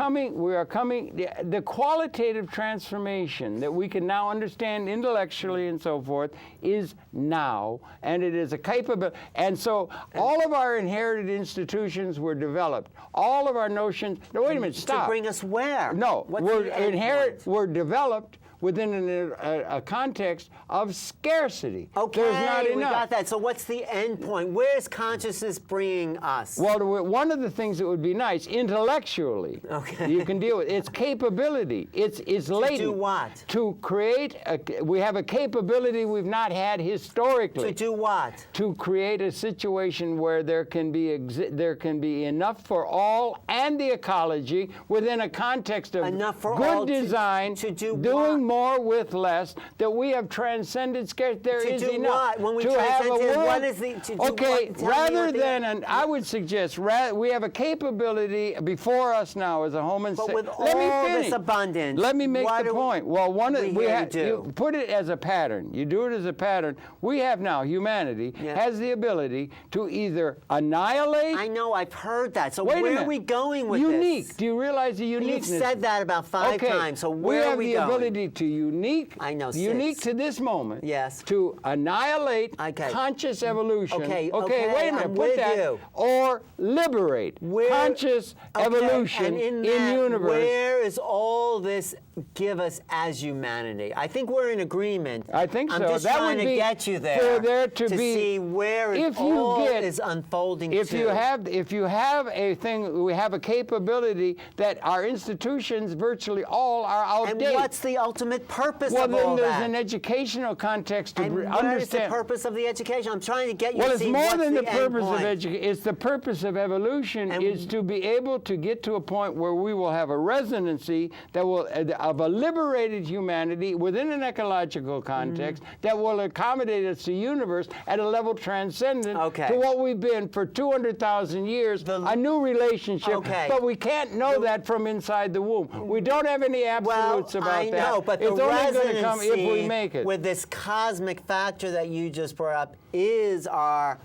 are coming, the qualitative transformation that we can now understand intellectually and so forth is now, and it is a capability. And so all of our inherited institutions were developed. All of our notions, no, wait a minute, stop. To bring us where? No, What's we're developed within a context of scarcity. Okay, there's not enough. We got that. So what's the end point? Where's consciousness bringing us? Well, one of the things that would be nice, intellectually, you can deal with, it's capability. It's latent. To do what? To create, we have a capability we've not had historically. To do what? To create a situation where there can be enough for all and the ecology within a context of enough for good all design, to do doing more with less, that we have transcended scarcity. There is enough. To do what? When we to have a world, what is the... To okay, do what? rather than, and I would suggest, we have a capability before us now as a Homo But with all this abundance, let me make the point. Well, you put it as a pattern. You do it as a pattern. We have now, humanity has the ability to either annihilate... I know, I've heard that. So where are we going with unique. this? Do you realize the uniqueness? You've said that about 5 times, so where are we going? We have the ability to unique to this moment, to annihilate conscious evolution. Okay, wait a minute, put that, or liberate conscious evolution and in universe. Where is all this give us as humanity? I think we're in agreement. I think so. I'm just trying to get you there for there to be, see where it all is unfolding if you have a thing, we have a capability that our institutions virtually all are outdated. And what's the ultimate purpose of all that? Well, then there's an educational context to understand. What is the purpose of the education? I'm trying to get you to see what's the end point. Well, it's more than the purpose of education. It's the purpose of evolution is to be able to get to a point where we will have a resonancy that will of a liberated humanity within an ecological context that will accommodate us to universe at a level transcendent to what we've been for 200,000 years, a new relationship. But we can't know that from inside the womb. We don't have any absolutes about that. I know, but But the It's only going to come if we residency make it. with this cosmic factor that you just brought up is our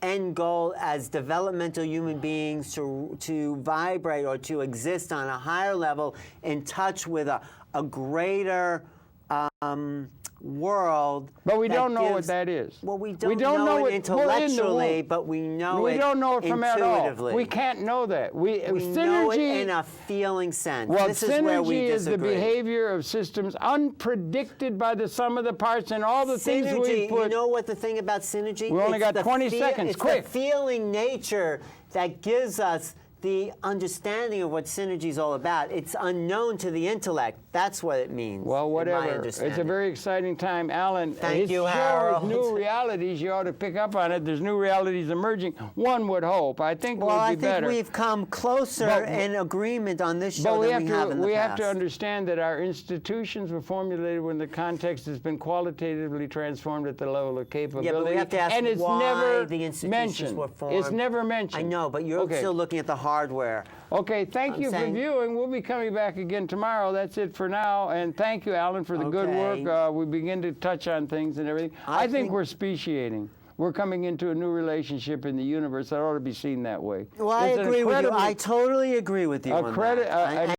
end goal as developmental human beings to vibrate or to exist on a higher level in touch with a greater world. But we that don't know what gives- that is. Well, we don't know it intellectually, but we know we it don't know it from at all. intuitively. We can't know that. We know it in a feeling sense. Well, this is where we synergy is the disagree. behavior of systems unpredicted by the sum of the parts and all the things we Synergy, put. you know what the thing about synergy? We only got 20 seconds, It's quick. the feeling nature that gives us the understanding of what synergy is all about. It's unknown to the intellect. That's what it means. Well, in my whatever. understanding. It's a very exciting time. Alan, Thank his you, show Harold. is new realities. You ought to pick up on it. There's new realities emerging. One would hope. I think it Well, would I be think better. we've come closer But- in agreement on this show But we than have we have in the we past. have to understand that our institutions were formulated when the context has been qualitatively transformed at the level of capability. Yeah, but we have to ask and it's why never the institutions mentioned. were formed. It's never mentioned. I know, but you're Okay. still looking at the hardware. Okay, thank you for saying- viewing. We'll be coming back again tomorrow. That's it for now. And thank you, Alan, for the good Okay. work. We begin to touch on things and everything. I think we're speciating. We're coming into a new relationship in the universe that ought to be seen that way. Well, I It's an agree with you. incredibly- I totally agree with you on that.